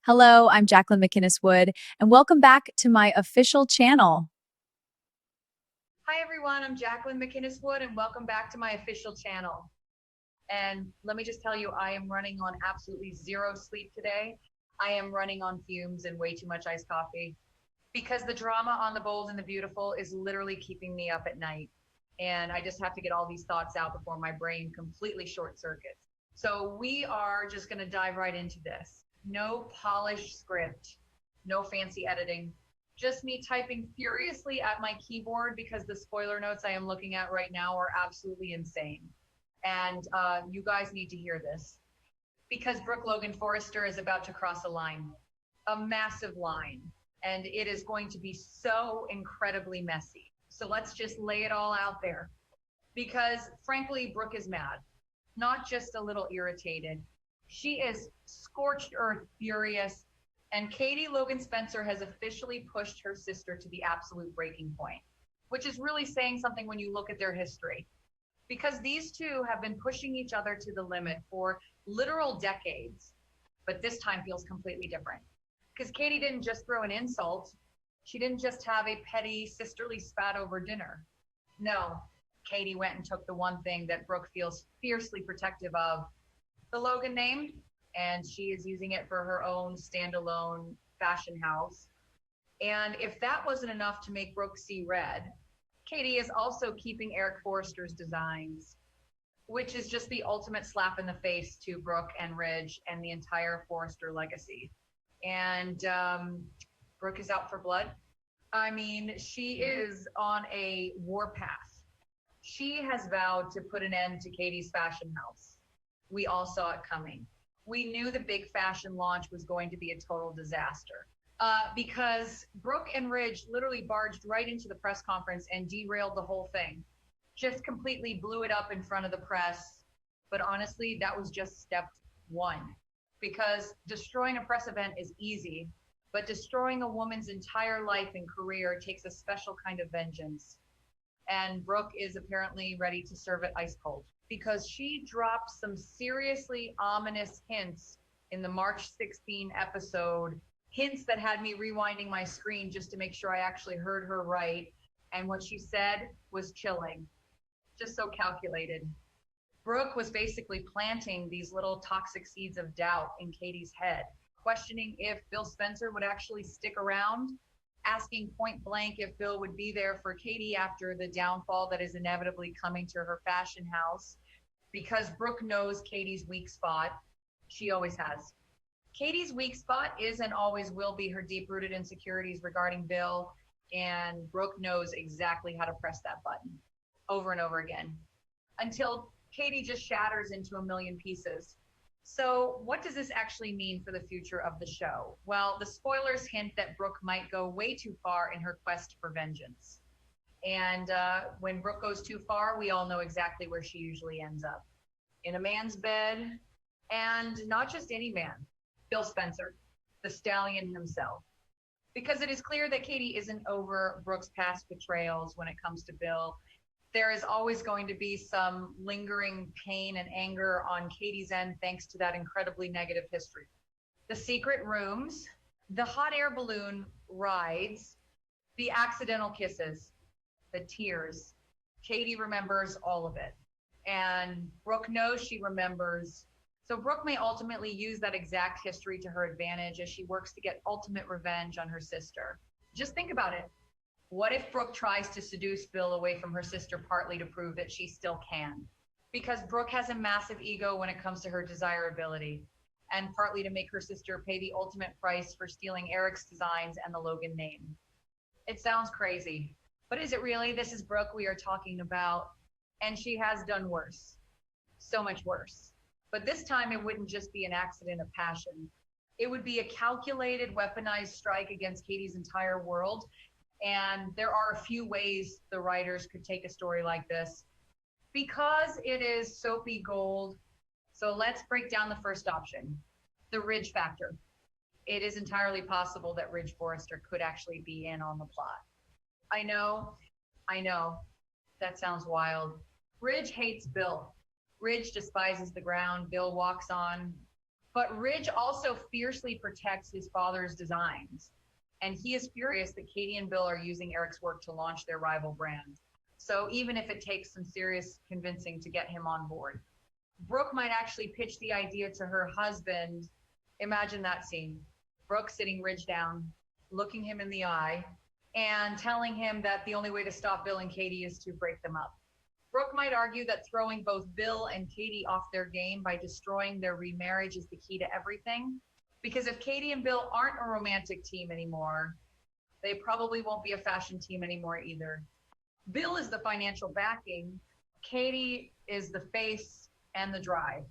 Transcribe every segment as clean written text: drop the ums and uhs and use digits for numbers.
Hello, I'm Jacqueline McInnes Wood, and welcome back to my official channel. Hi everyone, I'm Jacqueline McInnes Wood and welcome back to my official channel. And let me just tell you, I am running on absolutely zero sleep today. I am running on fumes and way too much iced coffee because the drama on The Bold and the Beautiful is literally keeping me up at night. And I just have to get all these thoughts out before my brain completely short circuits. So we are just going to dive right into this. No polished script, no fancy editing, just me typing furiously at my keyboard because the spoiler notes I am looking at right now are absolutely insane. And you guys need to hear this because Brooke Logan Forrester is about to cross a line, a massive line, and it is going to be so incredibly messy. So let's just lay it all out there because frankly, Brooke is mad, not just a little irritated. She is scorched earth furious, and Katie Logan Spencer has officially pushed her sister to the absolute breaking point, which is really saying something when you look at their history. Because these two have been pushing each other to the limit for literal decades, but this time feels completely different. Because Katie didn't just throw an insult, she didn't just have a petty sisterly spat over dinner. No, Katie went and took the one thing that Brooke feels fiercely protective of, the Logan name, and she is using it for her own standalone fashion house. And if that wasn't enough to make Brooke see red, Katie is also keeping Eric Forrester's designs, which is just the ultimate slap in the face to Brooke and Ridge and the entire Forrester legacy. And Brooke is out for blood. I mean, she is on a warpath. She has vowed to put an end to Katie's fashion house. We all saw it coming. We knew the big fashion launch was going to be a total disaster because Brooke and Ridge literally barged right into the press conference and derailed the whole thing. Just completely blew it up in front of the press. But honestly, that was just step one because destroying a press event is easy, but destroying a woman's entire life and career takes a special kind of vengeance. And Brooke is apparently ready to serve it ice cold because she dropped some seriously ominous hints in the March 16 episode, hints that had me rewinding my screen just to make sure I actually heard her right. And what she said was chilling, just so calculated. Brooke was basically planting these little toxic seeds of doubt in Katie's head, questioning if Bill Spencer would actually stick around, asking point blank if Bill would be there for Katie after the downfall that is inevitably coming to her fashion house, because Brooke knows Katie's weak spot. She always has. Katie's weak spot is and always will be her deep rooted insecurities regarding Bill, and Brooke knows exactly how to press that button over and over again until Katie just shatters into a million pieces. So, what does this actually mean for the future of the show? Well, the spoilers hint that Brooke might go way too far in her quest for vengeance. And when Brooke goes too far, we all know exactly where she usually ends up, in a man's bed, and not just any man, Bill Spencer, the stallion himself. Because it is clear that Katie isn't over Brooke's past betrayals when it comes to Bill. There is always going to be some lingering pain and anger on Katie's end thanks to that incredibly negative history. The secret rooms, the hot air balloon rides, the accidental kisses, the tears. Katie remembers all of it. And Brooke knows she remembers. So Brooke may ultimately use that exact history to her advantage as she works to get ultimate revenge on her sister. Just think about it. What if Brooke tries to seduce Bill away from her sister partly to prove that she still can? Because Brooke has a massive ego when it comes to her desirability, and partly to make her sister pay the ultimate price for stealing Eric's designs and the Logan name. It sounds crazy, but is it really? This is Brooke we are talking about, and she has done worse. So much worse. But this time it wouldn't just be an accident of passion. It would be a calculated, weaponized strike against Katie's entire world. And there are a few ways the writers could take a story like this because it is soapy gold. So let's break down the first option, the Ridge factor. It is entirely possible that Ridge Forrester could actually be in on the plot. I know, I know, that sounds wild. Ridge hates Bill. Ridge despises the ground Bill walks on. But Ridge also fiercely protects his father's designs. And he is furious that Katie and Bill are using Eric's work to launch their rival brand. So even if it takes some serious convincing to get him on board, Brooke might actually pitch the idea to her husband. Imagine that scene. Brooke sitting Ridge down, looking him in the eye, and telling him that the only way to stop Bill and Katie is to break them up. Brooke might argue that throwing both Bill and Katie off their game by destroying their remarriage is the key to everything. Because if Katie and Bill aren't a romantic team anymore, they probably won't be a fashion team anymore either. Bill is the financial backing, Katie is the face and the drive.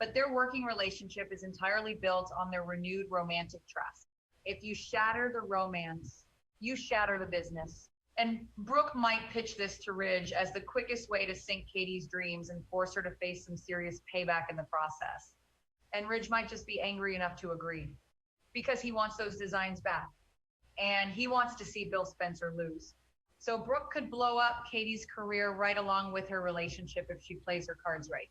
But their working relationship is entirely built on their renewed romantic trust. If you shatter the romance, you shatter the business. And Brooke might pitch this to Ridge as the quickest way to sink Katie's dreams and force her to face some serious payback in the process. And Ridge might just be angry enough to agree because he wants those designs back and he wants to see Bill Spencer lose. So Brooke could blow up Katie's career right along with her relationship if she plays her cards right.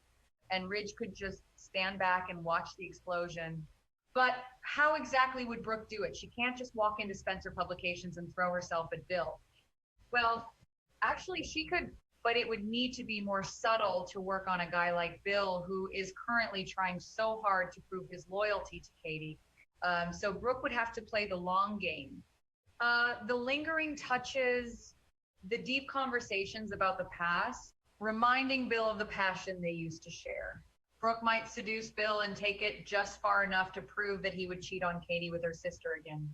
And Ridge could just stand back and watch the explosion. But how exactly would Brooke do it? She can't just walk into Spencer Publications and throw herself at Bill. Well, actually she could, but it would need to be more subtle to work on a guy like Bill, who is currently trying so hard to prove his loyalty to Katie. So Brooke would have to play the long game. The lingering touches, the deep conversations about the past, reminding Bill of the passion they used to share. Brooke might seduce Bill and take it just far enough to prove that he would cheat on Katie with her sister again,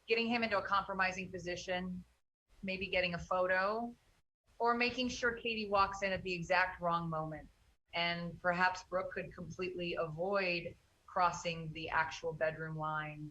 getting him into a compromising position, maybe getting a photo, or making sure Katie walks in at the exact wrong moment. And perhaps Brooke could completely avoid crossing the actual bedroom line,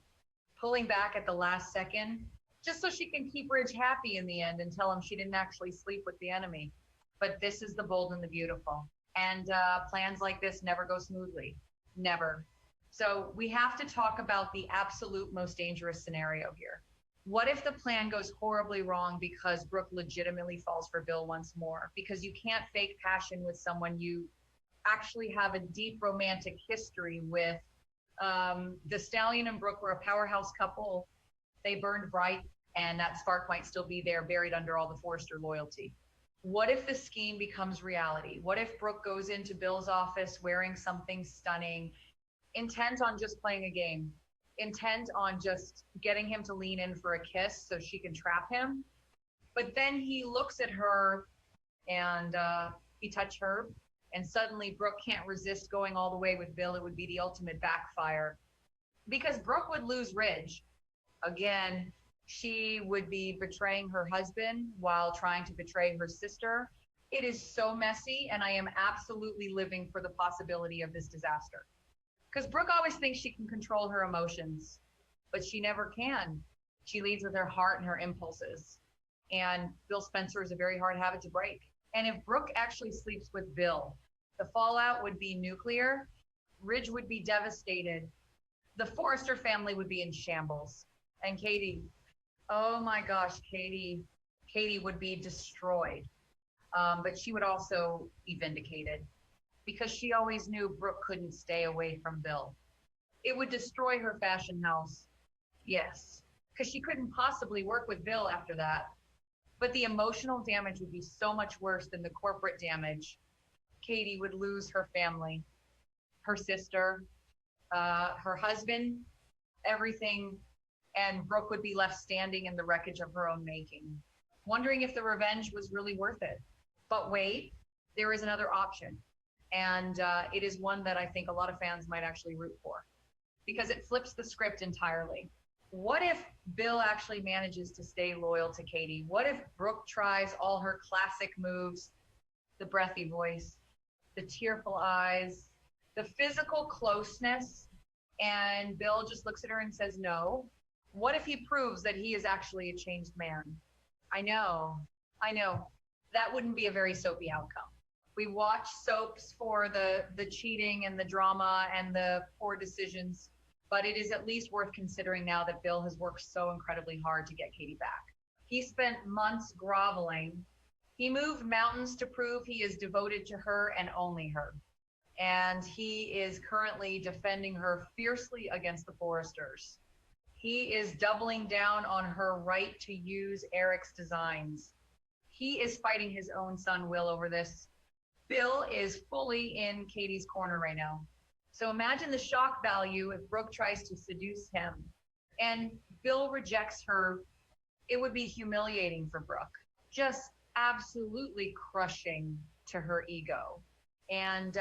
pulling back at the last second, just so she can keep Ridge happy in the end and tell him she didn't actually sleep with the enemy. But this is the bold and the beautiful. And plans like this never go smoothly, never. So we have to talk about the absolute most dangerous scenario here. What if the plan goes horribly wrong because Brooke legitimately falls for Bill once more? Because you can't fake passion with someone you actually have a deep romantic history with. The Stallion and Brooke were a powerhouse couple. They burned bright, and that spark might still be there, buried under all the Forrester loyalty. What if the scheme becomes reality? What if Brooke goes into Bill's office wearing something stunning, intent on just playing a game, intent on just getting him to lean in for a kiss so she can trap him? But then he looks at her and he touched her, and suddenly Brooke can't resist going all the way with Bill. It would be the ultimate backfire because Brooke would lose Ridge. Again, she would be betraying her husband while trying to betray her sister. It is so messy, and I am absolutely living for the possibility of this disaster. Because Brooke always thinks she can control her emotions, but she never can. She leads with her heart and her impulses. And Bill Spencer is a very hard habit to break. And if Brooke actually sleeps with Bill, the fallout would be nuclear. Ridge would be devastated. The Forrester family would be in shambles. And Katie, oh my gosh, Katie would be destroyed. But she would also be vindicated because she always knew Brooke couldn't stay away from Bill. It would destroy her fashion house. Yes, because she couldn't possibly work with Bill after that. But the emotional damage would be so much worse than the corporate damage. Katie would lose her family, her sister, her husband, everything, and Brooke would be left standing in the wreckage of her own making, wondering if the revenge was really worth it. But wait, there is another option. And it is one that I think a lot of fans might actually root for because it flips the script entirely. What if Bill actually manages to stay loyal to Katie? What if Brooke tries all her classic moves, the breathy voice, the tearful eyes, the physical closeness, and Bill just looks at her and says no? What if he proves that he is actually a changed man? I know. That wouldn't be a very soapy outcome. We watch soaps for the cheating and the drama and the poor decisions, but it is at least worth considering now that Bill has worked so incredibly hard to get Katie back. He spent months groveling. He moved mountains to prove he is devoted to her and only her. and he is currently defending her fiercely against the Foresters. He is doubling down on her right to use Eric's designs. He is fighting his own son, Will, over this. Bill is fully in Katie's corner right now. So imagine the shock value if Brooke tries to seduce him and Bill rejects her. It would be humiliating for Brooke, just absolutely crushing to her ego. And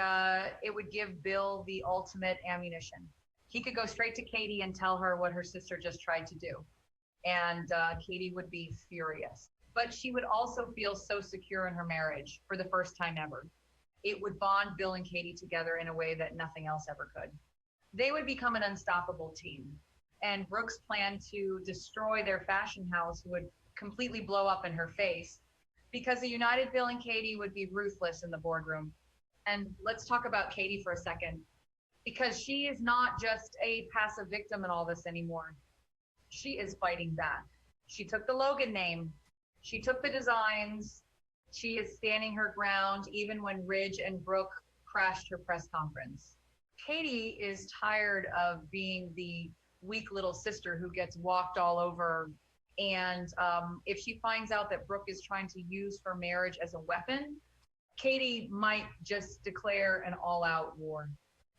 it would give Bill the ultimate ammunition. He could go straight to Katie and tell her what her sister just tried to do. And Katie would be furious. But she would also feel so secure in her marriage for the first time ever. It would bond Bill and Katie together in a way that nothing else ever could. They would become an unstoppable team. And Brooke's plan to destroy their fashion house would completely blow up in her face because a united Bill and Katie would be ruthless in the boardroom. And let's talk about Katie for a second, because she is not just a passive victim in all this anymore. She is fighting back. She took the Logan name, she took the designs, she is standing her ground even when Ridge and Brooke crashed her press conference. Katie is tired of being the weak little sister who gets walked all over. And if she finds out that Brooke is trying to use her marriage as a weapon, Katie might just declare an all-out war.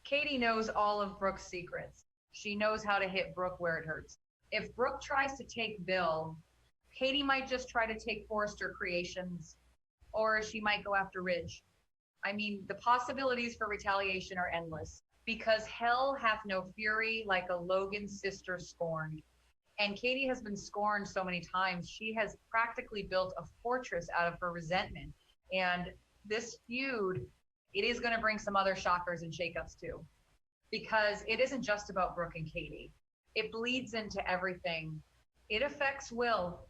Katie knows all of Brooke's secrets. She knows how to hit Brooke where it hurts. If Brooke tries to take Bill, Katie might just try to take Forrester Creations, or she might go after Ridge. I mean, the possibilities for retaliation are endless because hell hath no fury like a Logan sister scorned. And Katie has been scorned so many times, she has practically built a fortress out of her resentment. And this feud, it is going to bring some other shockers and shakeups too, because it isn't just about Brooke and Katie. It bleeds into everything. It affects Will,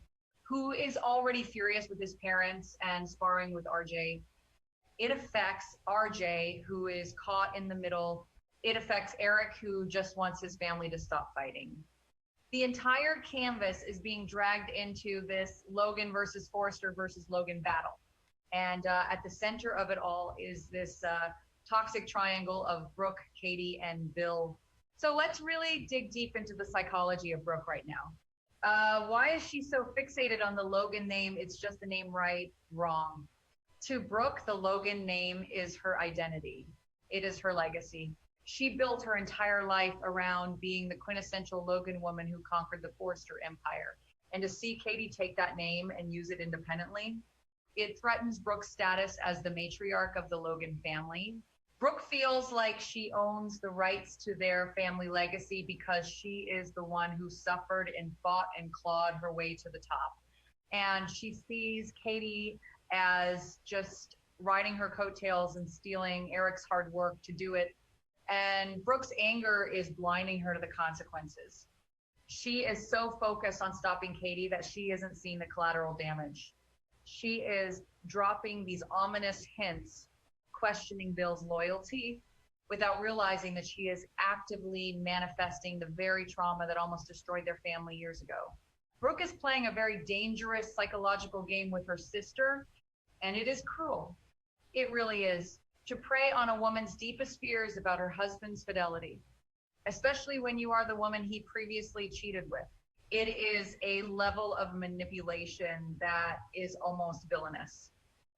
who is already furious with his parents and sparring with RJ. It affects RJ, who is caught in the middle. It affects Eric, who just wants his family to stop fighting. The entire canvas is being dragged into this Logan versus Forrester versus Logan battle. And at the center of it all is this toxic triangle of Brooke, Katie, and Bill. So let's really dig deep into the psychology of Brooke right now. Why is she so fixated on the Logan name? It's just the name, right? Wrong. To Brooke, the Logan name is her identity. It is her legacy. She built her entire life around being the quintessential Logan woman who conquered the Forrester Empire. And to see Katie take that name and use it independently, it threatens Brooke's status as the matriarch of the Logan family. Brooke feels like she owns the rights to their family legacy because she is the one who suffered and fought and clawed her way to the top. And she sees Katie as just riding her coattails and stealing Eric's hard work to do it. And Brooke's anger is blinding her to the consequences. She is so focused on stopping Katie that she isn't seeing the collateral damage. She is dropping these ominous hints, questioning Bill's loyalty without realizing that she is actively manifesting the very trauma that almost destroyed their family years ago. Brooke is playing a very dangerous psychological game with her sister, and it is cruel. It really is. To prey on a woman's deepest fears about her husband's fidelity, especially when you are the woman he previously cheated with. It is a level of manipulation that is almost villainous.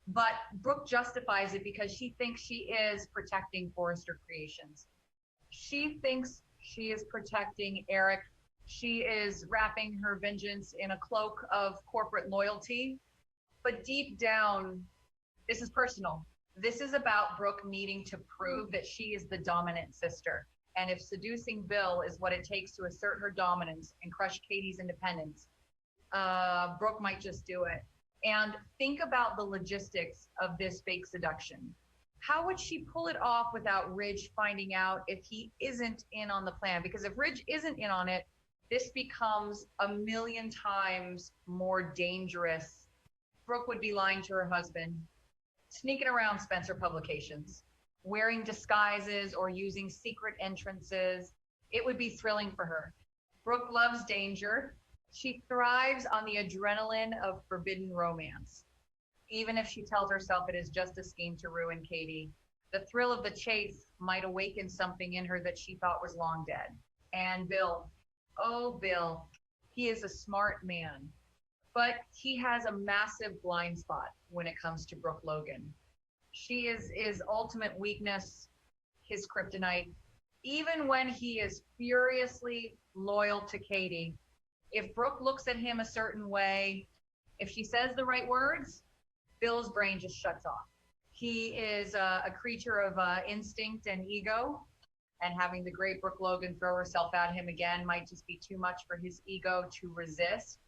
But Brooke justifies it because she thinks she is protecting Forrester Creations. She thinks she is protecting Eric. She is wrapping her vengeance in a cloak of corporate loyalty. But deep down, this is personal. This is about Brooke needing to prove that she is the dominant sister. And if seducing Bill is what it takes to assert her dominance and crush Katie's independence, Brooke might just do it. And think about the logistics of this fake seduction. How would she pull it off without Ridge finding out if he isn't in on the plan? Because if Ridge isn't in on it, this becomes a million times more dangerous. Brooke would be lying to her husband, sneaking around Spencer Publications, wearing disguises or using secret entrances. It would be thrilling for her. Brooke loves danger. She thrives on the adrenaline of forbidden romance. Even if she tells herself it is just a scheme to ruin Katie, The thrill of the chase might awaken something in her that she thought was long dead. And Bill, oh, Bill, he is a smart man, but he has a massive blind spot when it comes to Brooke Logan. She is his ultimate weakness, his kryptonite. Even when he is furiously loyal to Katie, if Brooke looks at him a certain way, if she says the right words, Bill's brain just shuts off. He is a creature of instinct and ego, and having the great Brooke Logan throw herself at him again might just be too much for his ego to resist.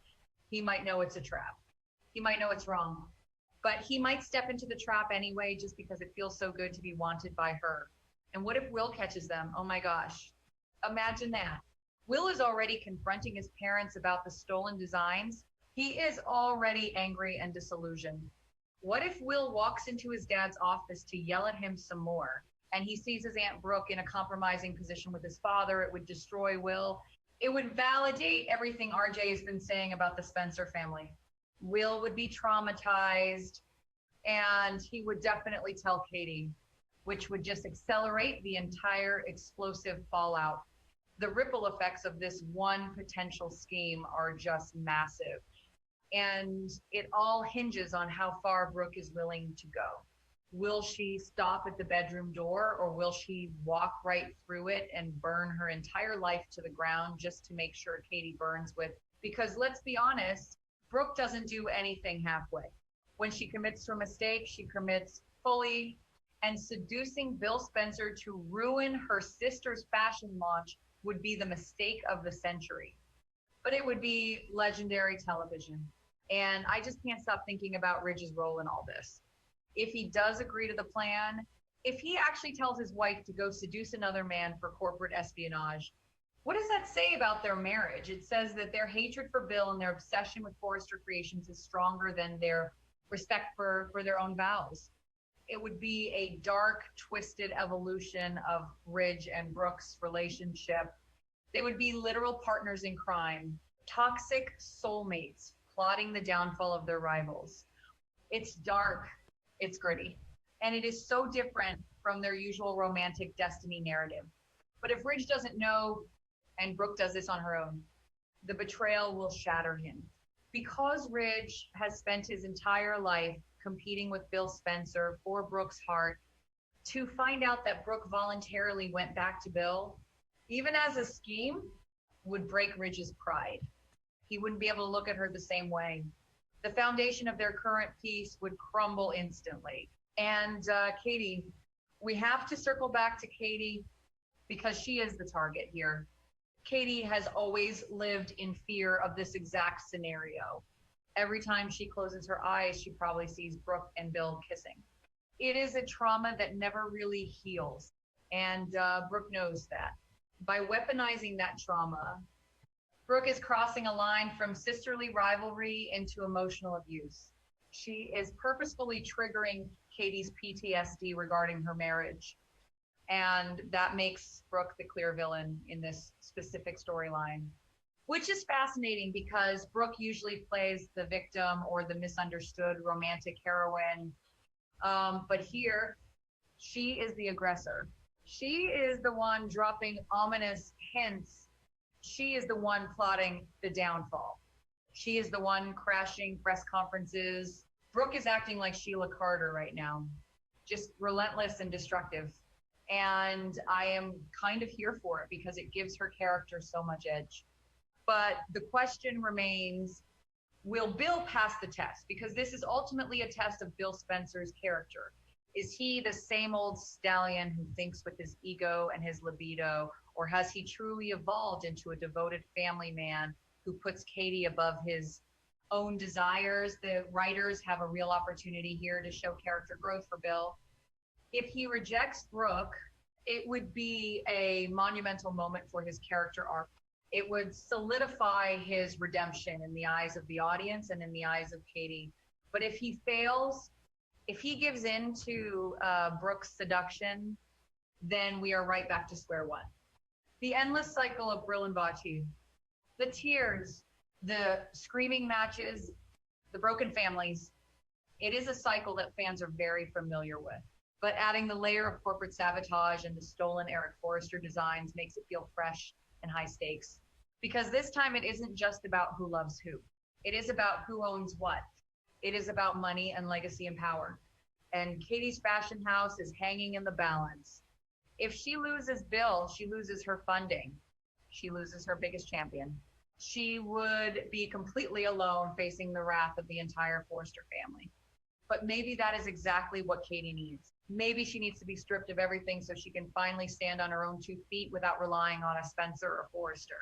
He might know it's a trap. He might know it's wrong, but he might step into the trap anyway just because it feels so good to be wanted by her. And what if Will catches them? Oh my gosh. Imagine that. Will is already confronting his parents about the stolen designs. He is already angry and disillusioned. What if Will walks into his dad's office to yell at him some more, and he sees his Aunt Brooke in a compromising position with his father? It would destroy Will. It would validate everything RJ has been saying about the Spencer family. Will would be traumatized, and he would definitely tell Katie, which would just accelerate the entire explosive fallout. The ripple effects of this one potential scheme are just massive. And it all hinges on how far Brooke is willing to go. Will she stop at the bedroom door, or will she walk right through it and burn her entire life to the ground just to make sure Katie burns with? Because let's be honest, Brooke doesn't do anything halfway. When she commits to a mistake, she commits fully. And seducing Bill Spencer to ruin her sister's fashion launch would be the mistake of the century. But it would be legendary television. And I just can't stop thinking about Ridge's role in all this. If he does agree to the plan, if he actually tells his wife to go seduce another man for corporate espionage, what does that say about their marriage? It says that their hatred for Bill and their obsession with Forrester Creations is stronger than their respect for their own vows. It would be a dark, twisted evolution of Ridge and Brooke's relationship. They would be literal partners in crime, toxic soulmates plotting the downfall of their rivals. It's dark, it's gritty, and it is so different from their usual romantic destiny narrative. But if Ridge doesn't know, and Brooke does this on her own, the betrayal will shatter him. Because Ridge has spent his entire life competing with Bill Spencer for Brooke's heart, to find out that Brooke voluntarily went back to Bill, even as a scheme, would break Ridge's pride. He wouldn't be able to look at her the same way. The foundation of their current peace would crumble instantly. And Katie, we have to circle back to Katie because she is the target here. Katie has always lived in fear of this exact scenario. Every time she closes her eyes, she probably sees Brooke and Bill kissing. It is a trauma that never really heals. And Brooke knows that. By weaponizing that trauma, Brooke is crossing a line from sisterly rivalry into emotional abuse. She is purposefully triggering Katie's PTSD regarding her marriage. And that makes Brooke the clear villain in this specific storyline, which is fascinating because Brooke usually plays the victim or the misunderstood romantic heroine. But here, she is the aggressor. She is the one dropping ominous hints. She is the one plotting the downfall. She is the one crashing press conferences. Brooke is acting like Sheila Carter right now, just relentless and destructive. And I am kind of here for it because it gives her character so much edge. But the question remains, will Bill pass the test? Because this is ultimately a test of Bill Spencer's character. Is he the same old stallion who thinks with his ego and his libido, or has he truly evolved into a devoted family man who puts Katie above his own desires? The writers have a real opportunity here to show character growth for Bill. If he rejects Brooke, it would be a monumental moment for his character arc. It would solidify his redemption in the eyes of the audience and in the eyes of Katie. But if he fails, if he gives in to Brooke's seduction, then we are right back to square one. The endless cycle of Brill and Bocce, the tears, the screaming matches, the broken families. It is a cycle that fans are very familiar with. But adding the layer of corporate sabotage and the stolen Eric Forrester designs makes it feel fresh and high stakes. Because this time it isn't just about who loves who. It is about who owns what. It is about money and legacy and power. And Katie's fashion house is hanging in the balance. If she loses Bill, she loses her funding. She loses her biggest champion. She would be completely alone facing the wrath of the entire Forrester family. But maybe that is exactly what Katie needs. Maybe she needs to be stripped of everything so she can finally stand on her own 2 feet without relying on a Spencer or Forrester.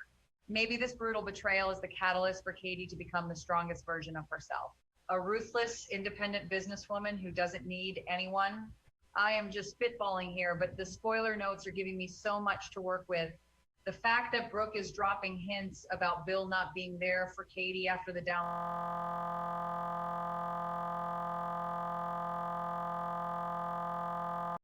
Maybe this brutal betrayal is the catalyst for Katie to become the strongest version of herself. A ruthless, independent businesswoman who doesn't need anyone. I am just spitballing here, but the spoiler notes are giving me so much to work with. The fact that Brooke is dropping hints about Bill not being there for Katie after the down